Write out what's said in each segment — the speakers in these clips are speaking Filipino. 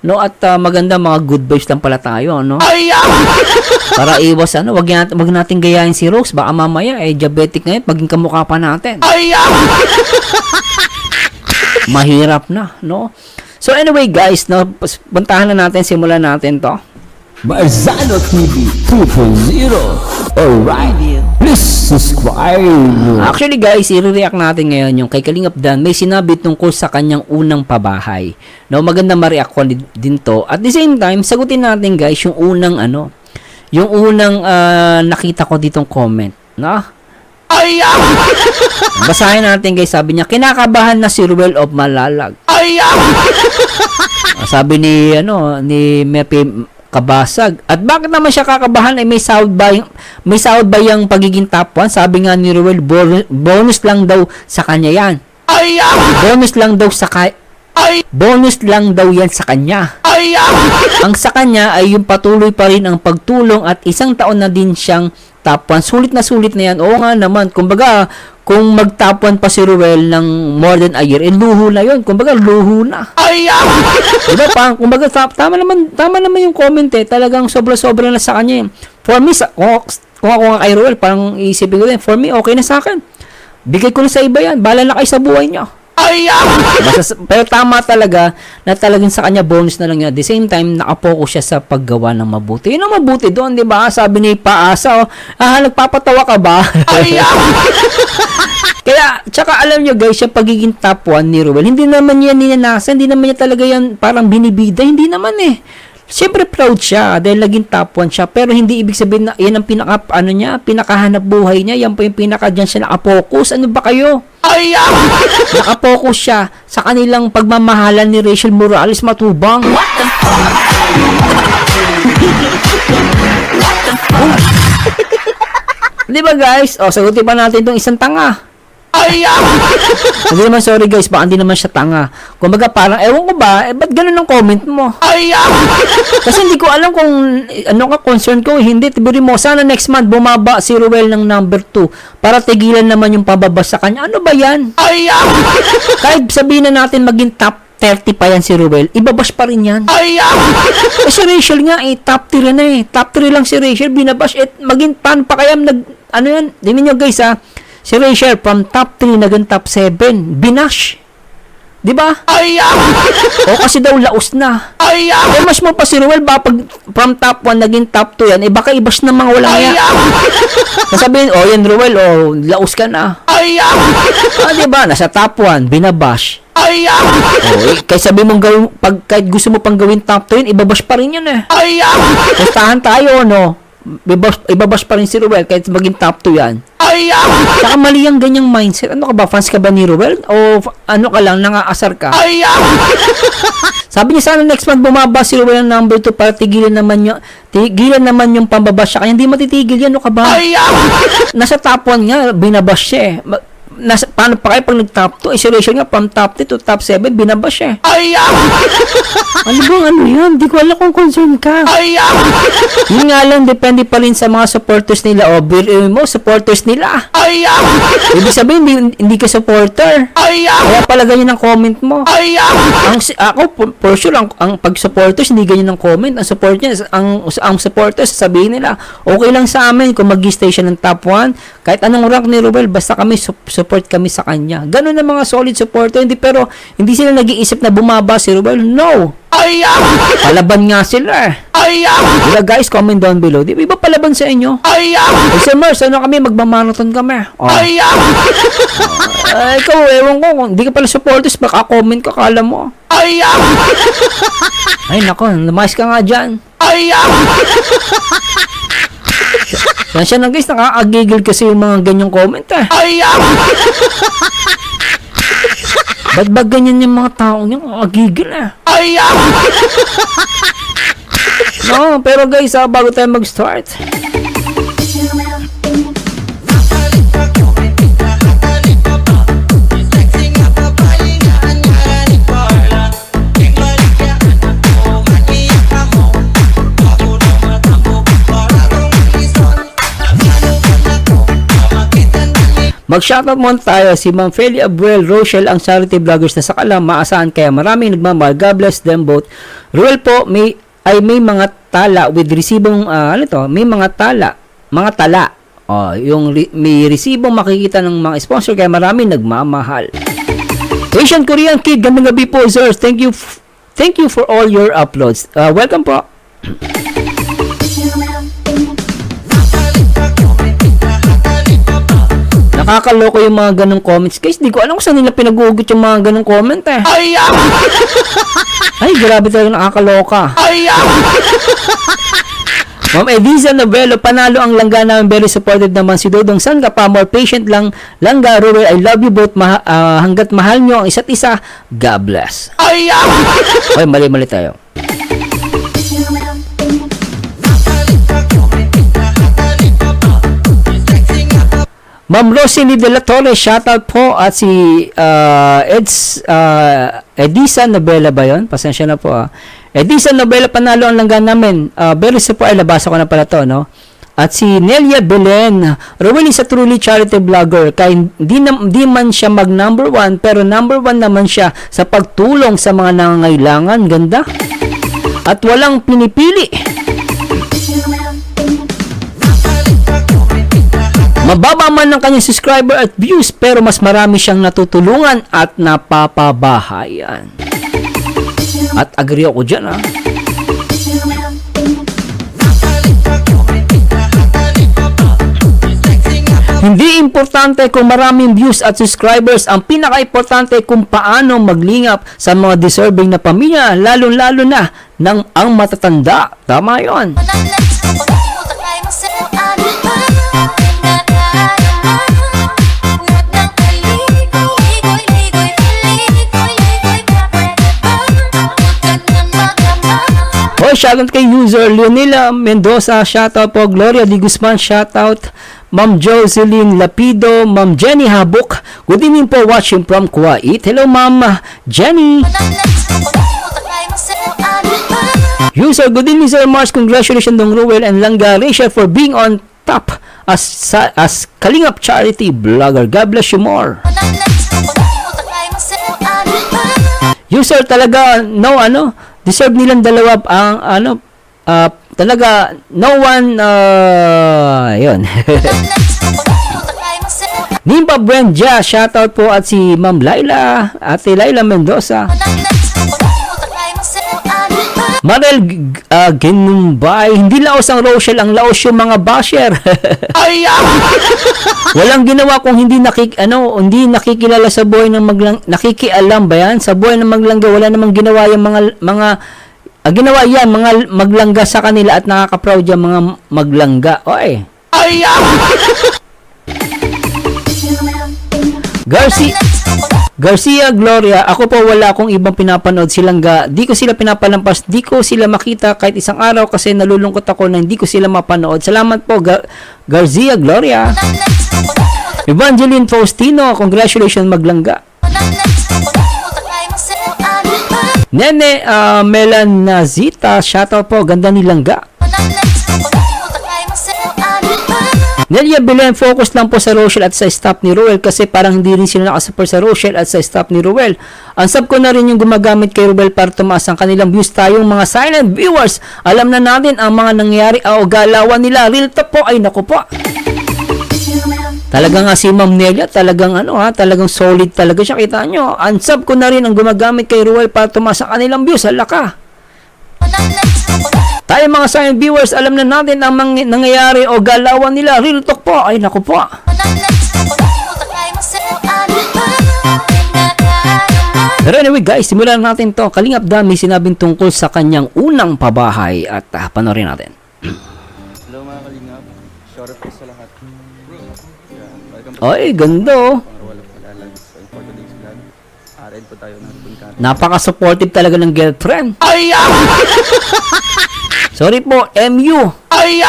no? At maganda mga good vibes lang pala tayo, no? Para iwas wag natin gayahin si Rose, baka mamaya diabetic ngayon, maging kamukha pa natin. Mahirap na, no? So anyway guys, no, puntahan na natin, simulan natin to. Marzano TV 2.0. Alright, please subscribe. Actually guys, i-react natin ngayon yung kay Kalingap Dan. May sinabi tungkol sa kanyang unang pabahay. No, maganda ma-react ko din to. At the same time, sagutin natin guys yung unang yung unang nakita ko ditong comment, no? Basahin natin guys, sabi niya, kinakabahan na si Ruel of Malalag. Sabi ni Mepe Kabasag. At bakit naman siya kakabahan? May sahod ba yung pagiging top 1? Sabi nga ni Ruel, bonus lang daw sa kanya yan. Bonus lang daw yan sa kanya. Ang sa kanya ay yung patuloy pa rin ang pagtulong at isang taon na din siyang top 1. Sulit na yan. Oo nga naman. Kumbaga, kung mag-top 1 pa si Ruel ng more than a year, luho na yun. Kumbaga, luho na. Diba pa? Kumbaga, tama naman yung comment Talagang sobra-sobra na sa kanya. For me, kung ako nga kay Ruel, parang iisipin ko din, for me, okay na sa akin. Bigay ko na sa iba yan. Bahala na kayo sa buhay niyo. Pero tama talaga na talagang sa kanya bonus na lang yun. At the same time, nakapokus siya sa paggawa ng mabuti. Yun ang mabuti doon, di ba? Sabi ni Paasa, nagpapatawa ka ba? Kaya, tsaka alam nyo guys, yung pagiging top 1 ni Ruel, hindi naman yan ninanasan, hindi naman niya talaga yan parang binibida, hindi naman Siyempre proud siya dahil naging top 1 siya, pero hindi ibig sabihin na yan ang pinakahanap buhay niya, yan po yung dyan siya nakapokus. Ano ba kayo? Nakapokus siya sa kanilang pagmamahalan ni Rachel Morales Matubang. What the fuck? Di ba guys? Sagutin pa natin itong isang tanga. Hindi naman, sorry guys, baka hindi naman siya tanga. Kumbaga parang, ewan ko ba, ba't ganun ang comment mo? Kasi hindi ko alam kung concern ko. Hindi, tiburi mo, sana next month bumaba si Ruel ng number 2 para tigilan naman yung pababa sa kanya. Ano ba yan? Kahit sabihin na natin maging top 30 pa yan si Ruel, ibabash pa rin yan. Si Rachel nga, top 3 na top 3 lang si Rachel, binabash, maging pan pa kaya yan, tingnan nyo guys si Rachel from top 3 naging top 7. Binash. Di ba? Kasi daw laos na. Mas mo pa si Ruel ba pag from top 1 naging top 2 yan, baka ibash na mga walang yan. Sasabihin, yan Ruel, laos ka na. Di ba? Nasa top 1, binabash. Kaya sabi mong gawin, kahit gusto mo pang gawin top 2 yun, ibabash pa rin yun Pustahan tayo, no? Ibabash pa rin si Ruel kahit maging top 2 yan. Saka mali ang ganyang mindset. Ano ka ba? Fans ka ba ni Ruel? O ano ka lang, nangaasar ka? Sabi niya sana next month bumaba si Ruel ng number 2 para tigilan naman yung pambabash siya. Kaya hindi matitigil yan. Ano ka ba? Nasa top 1 nga, binabash siya paano pa kayo pag nag-top 2? Si Rachel nga from top 2 to top 7, binabash siya. Ano yan? Di ko alam kung concern ka. Yun nga lang, depende pa rin sa mga supporters nila. Supporters nila. Ibig sabihin, hindi ka supporter. Kaya pala ganyan ang comment mo. Ako, for sure, ang pag-supporters, hindi ganyan ang comment. Ang supporters, sabihin nila, okay lang sa amin kung mag-stay siya ng top 1. Kahit anong rank ni Ruel, basta kami support kami sa kanya. Ganun ang mga solid supporter. Pero hindi sila nag-iisip na bumaba si Ruel. No! Palaban nga sila. Diba guys, comment down below. Di ba palaban sa inyo? Sir Mers, kami? Magmamarathon kami. Ikaw, ewan ko. Hindi ka pala supporters, baka comment ka, kala mo. Ay, nako, lumayas ka nga dyan. Yan siya na guys, nakakagigil kasi yung mga ganyang comment Ba't ba ganyan yung mga taong yung nakakagigil No, pero guys, bago tayo mag-start, Mag-shoutout muna tayo si Ma'am Feli Abuel Rochelle, ang charity vloggers na sa Kalam, maasahan kaya maraming nagmamahal. God bless them both. Ruel po, may mga tala with resibong, may mga tala. May resibong makikita ng mga sponsor kaya maraming nagmamahal. Asian Korean Kid, gandang gabi po, sir. Thank you for all your uploads. Welcome po. Nakakaloko yung mga ganong comments. Guys, di ko alam kung saan nila pinag-uugot yung mga ganong comment eh. Ay, grabe talaga, nakakaloka. Ma'am Edisa Novello, panalo ang langga namin. Very supportive naman si Dodong. San ka pa? More patient lang. Langga, Ruel, I love you both. Hanggat mahal nyo ang isa't isa. God bless. Ay, mali tayo. Ma'am Rosalie De La Torre, shoutout po, at si Edisa Novela ba yun? Pasensya na po Edisa Novela, panalo ang langga namin. Very support, ay labasa ko na pala to, no? At si Nelia Belen, Rowell is a truly charity vlogger. Kaya di man siya mag number 1, pero number 1 naman siya sa pagtulong sa mga nangangailangan. Ganda. At walang pinipili. Mababa man ang kanyang subscriber at views, pero mas marami siyang natutulungan at napapabahayan. At agree ako dyan, Hindi importante kung maraming views at subscribers. Ang pinaka-importante kung paano maglingap sa mga deserving na pamilya, lalo-lalo na ng ang matatanda. Tama yun. Shoutout kay user Leonela Mendoza, shoutout po. Gloria Di Guzman, shoutout. Ma'am Jocelyn Lapido, Ma'am Jenny Habok, good evening po, watching from Kuwait. Hello Ma'am Jenny. User, good evening Sir Mars, congratulations Dong Ruel and Langga Rachel for being on top as Kalingap charity vlogger. God bless you more. User, talaga deserve nilang dalawa ang talaga no one yun. Nimpa Brenda, shoutout po, at si Ma'am Laila, Ate Laila Mendoza. Marel Ginumbay, hindi laos ang Rochelle, ang laos yung mga basher. Walang ginawa kung hindi nakikilala sa buhay ng nakikialam ba yan? Sa buhay ng maglangga, wala namang ginawa yung mga ginawa yan, mga maglangga sa kanila, at nakaka-proud yung mga maglangga. Oy. Garcia Gloria, ako po wala akong ibang pinapanood silang di ko sila pinapalampas, di ko sila makita kahit isang araw kasi nalulungkot ako na hindi ko sila mapanood. Salamat po Garcia Gloria. Evangeline Faustino, congratulations maglangga. Nene Melanazita, shoutout po, ganda ni langga. Nelia Belen, focus lang po sa Rochelle at sa staff ni Ruel kasi parang hindi rin sila nakasupport sa Rochelle at sa staff ni Ruel. Ang sub ko na rin yung gumagamit kay Ruel para tumaas ang kanilang views. Tayong mga silent viewers, alam na natin ang mga nangyari o galawan nila. Real talk po, ay naku po. Talaga nga si Ma'am Nelia, talagang talagang solid talaga siya, kita nyo. Ang sub ko na rin ang gumagamit kay Ruel para tumaas ang kanilang views. Hala ka. Tayo mga silent viewers, alam na natin ang nangyayari o galawan nila. Real talk po, ay naku po. Pero anyway guys, simulan natin to. Kalingap Dami sinabing tungkol sa kanyang unang pabahay at panoorin natin. Hello mga Kalingap, short of sa lahat. Ay, ganda. Walang palalag sa for today's vlog. Red po tayo ng Bungkata. Napaka-supportive talaga ng girlfriend. Sorry po, MU. Ay,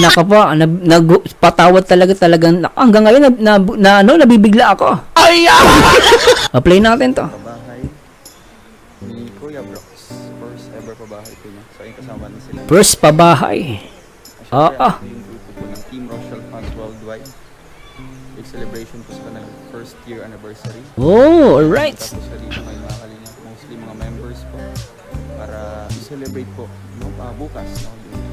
naka po, nagpatawad talagang hanggang ngayon nabibigla ako. Apply natin to. Pabahay ni Kuya Brooks. First ever pabahay ko niya. So, ayun kasama na sila. First pabahay. Siyempre, yung grupo po ng Team Rochelle Fans Worldwide. big celebration po sa kanilang first year anniversary. Oh, alright. Tapos sa dito ngayon mga kalingap, mostly mga members po para i-celebrate po no, bukas no, yung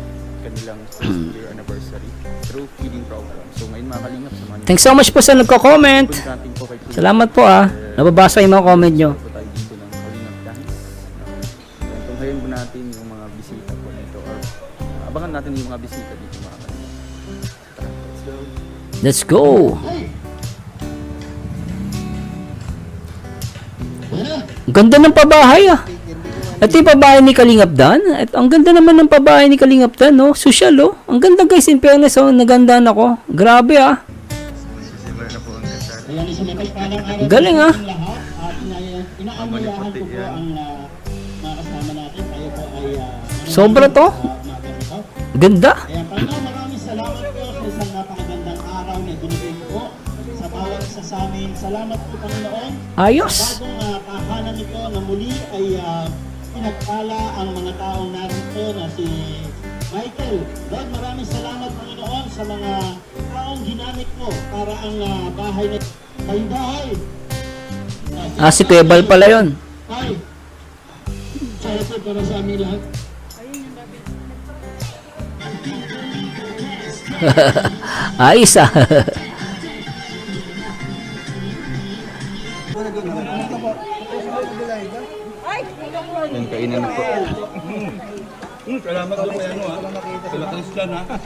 kanilang first year anniversary through feeding program. So ngayon mga kalingap sa mga Thanks so much po sa nagko-comment. bunkating po kay Kuya. Salamat po Nababasa yung mga comment nyo. Po tayo dito ng Kalingap Dance. No? Tunghayin po natin yung mga bisita po dito or abangan natin yung mga bisita dito mga kalingap. Tara, let's go. Let's go. Ang ganda ng pabahay Ito yung pabahay ni Kalingap Dan. Ang ganda naman ng pabahay ni Kalingap Dan, no? Social, oh. Ang ganda guys, in fairness, oh. Nagandaan ako. Grabe, Sisimula na po ang kasal. Ang galing, Inaanyayahan ko po ang mga kasama natin. Tayo po ay Sobra to. Ganda. Kaya maraming salamat po sa isang napakagandang araw na binigay niyo po sa bawat isa sa amin. Salamat po Panginoon. Ayos. Bagong tahanan nito na muli ay pinagpala ang mga taong narito na si Michael. Lord, maraming salamat Panginoon sa mga taong ginamit mo para ang bahay na kayong bahay. Si Kuya Bal pala yun. Ay, sana po para sa amin lahat. Ayos, Yan, kainan na po.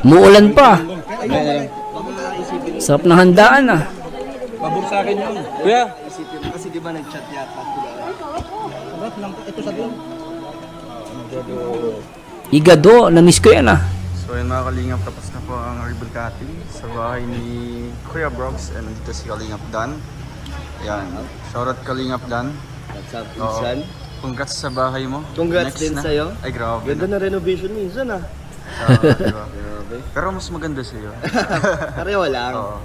Muulan pa. Sarap ng handaan, Pabor sa akin yun. Kuya! Kasi di ba nag-chat yata? Sarap lang po. Ito sa doon. Igado. Na-miss ko yan, So yun mga kalingap, tapos na po ang ribbon cutting sa bahay ni Kuya Brox and dito si Kalingap Dan. Ayan, shoutout Kalingap Dan. What's up, Oo. Insan? Congrats sa bahay mo. Congrats Next din na. sa'yo. Ay grabe Ganda na. na renovation minsan ah. Diba? Grabe. Pero mas maganda sa'yo. Pareho lang. Oo.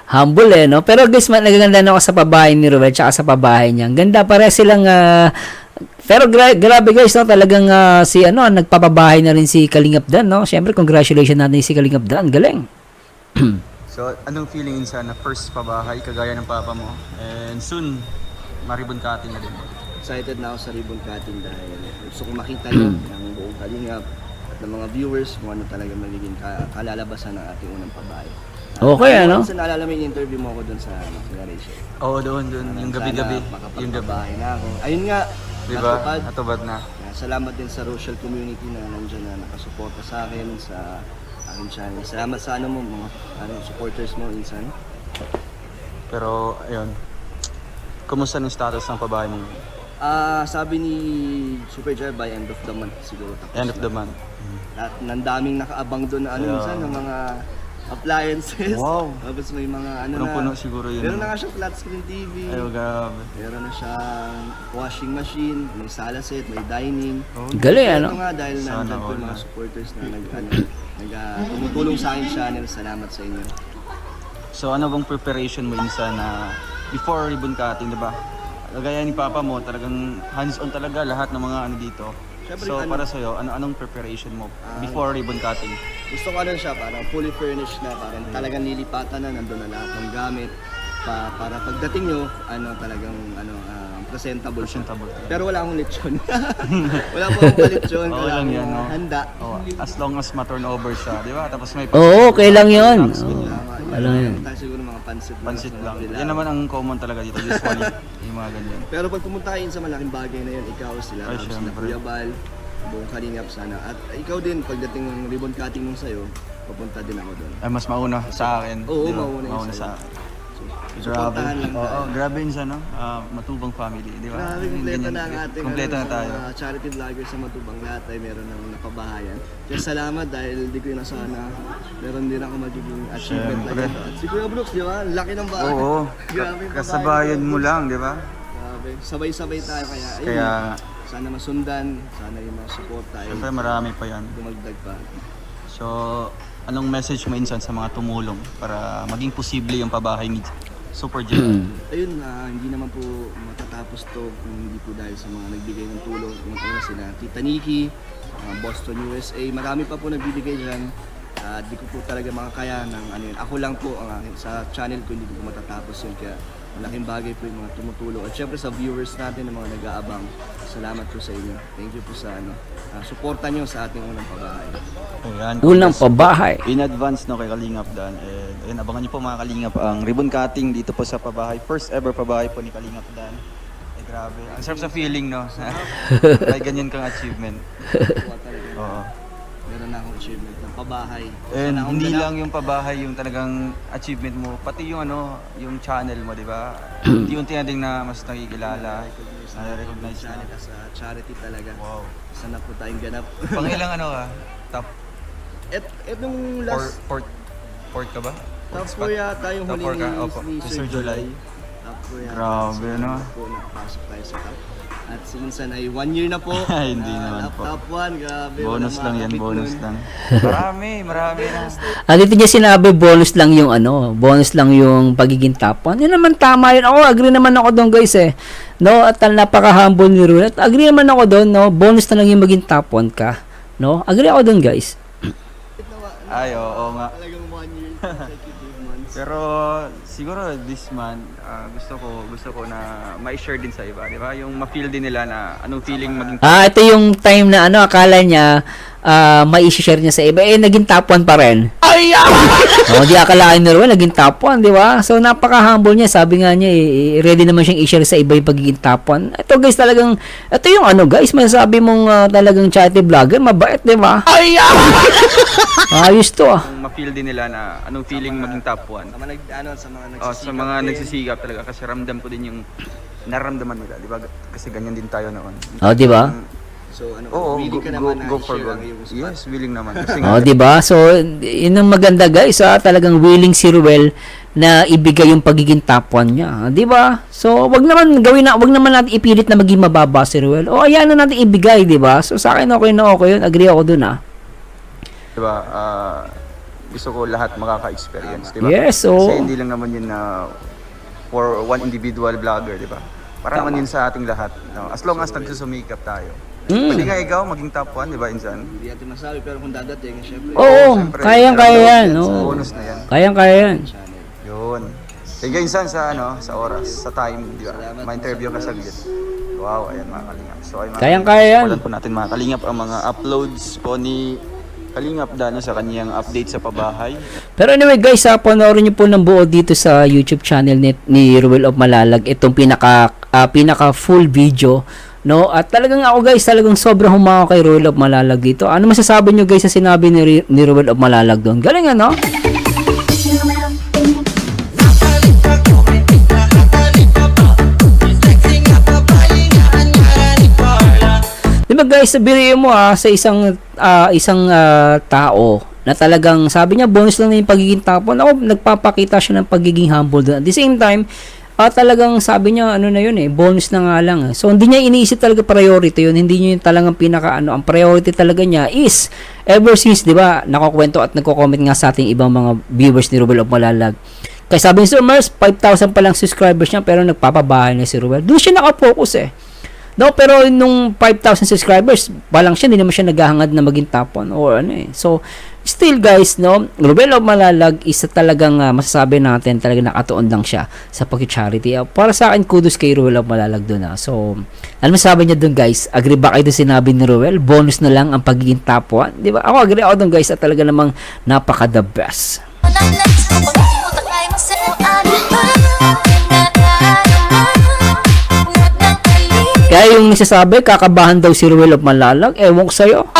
Humble, no? Pero guys, nagaganda na ako sa pabahay ni Ruel tsaka sa pabahay niya. Ang ganda, pare silang pero grabe guys, no? Talagang si nagpapabahay na rin si Kalingap Dan, no? Siyempre, congratulations natin si Kalingap Dan. Galing. So anong feeling sa na first pabahay kagaya ng papa mo? And soon, maribon cutting na din. Excited na ako sa ribbon cutting dahil gusto kong makita nyo ng buong Kalingap at ng mga viewers kung ano talaga magiging kalalabasan ng ating unang pabahay. Okay, ano? Kasi naalala mo yung interview mo ako dun sa Rachel. Oo, doon. Yung gabi-gabi. Yung gabi. Makapagpabahay na ako. Ayun nga, Diba? natupad. Natubad na. Salamat din sa Rochelle community na nandiyan na nakasuporta sa akin sa aking channel. Salamat sa mga supporters mo, Insan. Pero, ayun. Kumusta yung status ng pabahay mo? Sabi ni Super Jar by end of the month siguro. Tapos End of the na. month. At nandaming nakaabang doon na Yeah. minsan ng mga appliances. Wow. Tapos may mga Punong-puno siguro yun. Meron na nga siya flat screen TV. Ay, grabe. Meron na siyang washing machine, may sala set, may dining. Oh, Galing, ano? Ito nga dahil Sana nandyan po all yung mga na. supporters na tumutulong sa aking channel. Salamat sa inyo. So ano bang preparation mo insa na before ribbon cutting, 'di ba? Gaya ni Papa mo, talagang hands-on talaga lahat ng mga ano dito. Syempre, So ano- para sa iyo, anong preparation mo before ribbon cutting? Gusto ko siya, parang fully furnished na, parang talagang nilipatan na, nandun na lahat ng gamit. Para pagdating nyo, presentable siya. Presentable. Pero wala akong lechon. Wala po akong lechon. Oo Wala lang akong yan, no? handa. Oh, as long as ma-turnover siya, 'di ba? Tapos may Oo, okay lang yun. Tapos ganyan. Wala yun. Tayo siguro mga pansit. Pansit lang. Dilaw. Yan naman ang common talaga dito usually, yung mga ganyan. Pero pag pumunta kayo sa malaking bagay na yun, ikaw, sila, Ay, tapos sila syempre. Kuya Bal, buong Kalingap sana. At ikaw din, pagdating ng ribbon cutting nung sa'yo, pupunta din ako doon. Ay, mas mauna sa akin. Oo, di ba? mauna yung Mauna sa'yo. sa akin. So, Grabe. supportahan lang tayo. Oo, grabe yun siya, no? Matubang family, di ba? Grabe, Yung kompleto ganyan. na ang ating Kompleto na tayo. mga charity vlogger sa Matubang. Lahat ay meron ng napabahayan. Kaya salamat dahil di ko inasana. Meron din ako magiging achievement Syempre. like ito. At si Kuya Brooks, di ba? Ang laki ng bahay. Oo. Grabe yung Kasabayan bahay. mo lang, di ba? Grabe. Sabay-sabay tayo kaya. Ayun, Kaya, sana masundan. Sana yung mga support tayo. syempre marami pa yan. Dumagdag pa. So, anong message mo insan sa mga tumulong para maging posible yung pabahay ni Super J? Ayun, hindi naman po matatapos to kung hindi po dahil sa mga nagbigay ng tulong. Yung una sila, Tita Nikki, Boston, USA. Marami pa po nagbibigay dyan. Di ko po talaga makakaya ng ano yun. Ako lang po, sa channel ko hindi ko po matatapos yun. Kaya malaking bagay po yung mga tumutulong. At syempre sa viewers natin, ng mga nag-aabang, salamat po sa inyo. Thank you po sa suporta nyo sa ating unang pabahay. Ayan, Unang pabahay. in advance no kay Kalingap Dan. Ayun, abangan niyo po mga Kalingap ang ribbon cutting dito po sa pabahay. First ever pabahay po ni Kalingap Dan. Grabe. Ang sarap sa feeling, no? May ganyan kang achievement. Kuha talaga. Oo. Meron na akong achievement ng pabahay. And Sana akong hindi ganap. lang yung pabahay yung talagang achievement mo, pati yung yung channel mo, di ba? Unti-unti natin na mas nakikilala, na-recognize na. Channel sa charity talaga. Wow. Sana po tayong ganap. Pangilang top Etong last fourth ka ba? top 4 yata yung Top huli four ka? ni, Opo. ni Sir July. Top 4 yata. Grabe, So, no? po, nakapasok tayo sa top. At sinsan ay 1 year na po. Ay, hindi naman po. Top 1, grabe. Bonus walang lang yan, makakapit bonus nun. lang. Marami na. Dito niya sinabi, bonus lang yung bonus lang yung pagiging top 1. Yun naman tama yun. Ako, agree naman ako doon guys No, at napaka-humble ni Ruel. At agree naman ako doon, no, bonus na lang yung maging top 1 ka. No, agree ako doon guys. Ay, oo nga. Talagang 1 year consecutive months. Pero siguro this month, gusto ko na ma-share din sa iba, di ba? Yung ma-feel din nila na anong feeling maging Ito yung time na akala niya may i-share niya sa iba. Naging top 1 pa rin. Di akalain ni Ruel, naging top 1, di ba? So, napaka-humble niya. Sabi nga niya, ready naman siyang i-share sa iba yung pagiging top 1. Ito guys, talagang, ito yung guys, masasabi mong talagang charity vlogger, mabait, di ba? Ayos to kung ma-feel din nila na anong feeling maging top 1. Sa mga sa mga nagsisikap. Sa mga din. nagsisikap talaga kasi ramdam ko din yung nararamdaman nila, di ba? Kasi ganyan din tayo noon. Di ba? So Oo, willing ka naman na go for i-share gold. ang iyong spot. Yes, willing naman. Kasi nga, di ba? So, yun ang maganda guys, talagang willing si Ruel na ibigay yung pagiging top 1 niya, di ba? So, wag naman natin ipilit na maging mababa si Ruel. Ayan na natin ibigay, di ba? So, sa akin okay yun. Agree ako dun di ba? Gusto ko lahat makaka-experience, di ba? Yes, so Kasi hindi lang naman yun na for one individual vlogger, di ba? Para naman yun sa ating lahat. No? As long as nagsusumikap tayo. Pwede nga ikaw maging top 1, di ba, Insan? Hindi natin masabi pero kung dadating, syempre. Oo, Siyempre, kayang-kaya yan. bonus na yan. Kayang-kaya yan. Channel. Yun. Sige, Insan, sa oras, sa time, di ba? Ma-interview ka saglit. Wow, ayan mga Kalingap. So, ay, Kayang-kaya yan. Walan po natin mga Kalingap ang mga uploads po ni Kalingap Dano sa kaniyang update sa pabahay. Pero anyway guys, panoorin niyo po ng buo dito sa YouTube channel ni Ruel of Malalag itong pinaka full video, no? At talagang ako guys, talagang sobrang humako kay Ruel of Malalag dito. Ano masasabi niyo guys sa sinabi ni Ruel of Malalag doon? Galing ano? Diba guys, sabihin mo sa isang tao na talagang sabi niya bonus lang na yung pagiging top 1. Ako, nagpapakita siya ng pagiging humble doon. At the same time, talagang sabi niya ano na yun bonus na nga lang. So hindi niya iniisip talaga priority yun. Hindi niya yung talagang ang priority talaga niya is ever since, 'di ba? Nakakwento at nagko-comment nga sa ating ibang mga viewers ni Ruel of Malalag. Kaya sabi ni Sir Mars, 5,000 pa lang subscribers niya pero nagpapabahay na si Ruel. Doon siya naka-focus No, pero nung 5,000 subscribers, palang siya, hindi naman siya naghahangad na maging top 1 or So, still guys, no, Ruel of Malalag is talagang masasabi natin, talagang nakatuon lang siya sa pag-charity. Para sa akin, kudos kay Ruel of Malalag doon. So, ano masasabi niya doon guys? Agree ba kayo doon sinabi ni Ruel? Bonus na lang ang pagiging top 1? Di ba? Ako agree ako doon guys at talaga namang napaka-the best. Kaya yung nagsasabi, kakabahan daw si Ruel of Malalag, ewan ko sa'yo.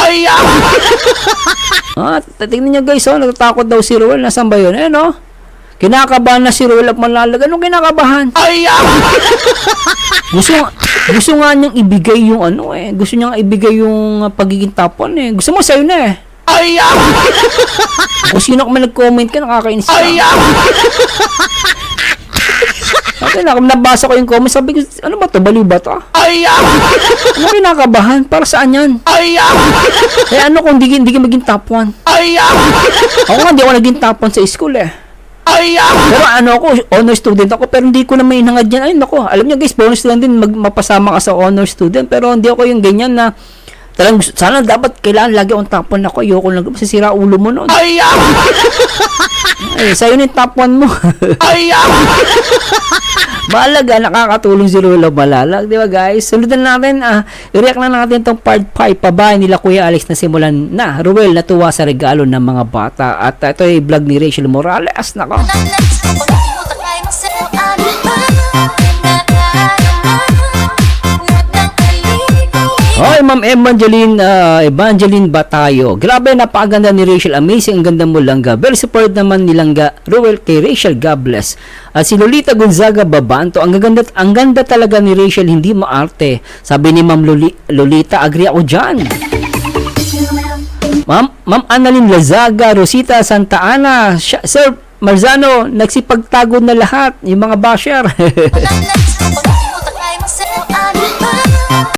Tingnan niyo guys, natatakot daw si Ruel. Nasaan ba yun? Kinakabahan na si Ruel of Malalag. Anong kinakabahan? Gusto nga niyang ibigay yung gusto niyang ibigay yung pagiging top 1 Gusto mo sa'yo na Kung sino ka man nag-comment ka, nakakainis ka. Okay na, kung nabasa ko yung comment, sabi ko, ano ba to? Baliw ba to? Ano kinakabahan? Para saan yan? Ano kung hindi ka maging top 1? Ako nga, hindi ako naging top 1 sa school Pero ako, honor student ako, pero hindi ko na may hinangad yan. Alam nyo guys, bonus lang din mapasama ka sa honor student, pero hindi ako yung ganyan na Talagang sana dapat kailangan lagi on top 1 ako. Ayoko lang masisira ulo mo noon. Ay, sa'yo na yung top 1 mo. Mahalaga, nakakatulong si Ruel Malalag, di ba guys? Sundan natin, i-react na natin itong part 5 pabahay nila Kuya Alex na simulan na. Ruel natuwa sa regalo ng mga bata. At ito ay vlog ni Rachel Morales. Nako. Hoy, Ma'am Evangeline Batayo. Grabe, napakaganda ni Rachel. Amazing, ang ganda mo, Langga. Very support naman ni Langga Ruel kay Rachel. God bless. At si Lolita Gonzaga Babanto. Ang ganda talaga ni Rachel, hindi maarte. Sabi ni Ma'am Lolita, agree ako dyan. Ma'am Annalyn Lazaga, Rosita Santa Ana. Sir Marzano, nagsipagtago na lahat yung mga basher.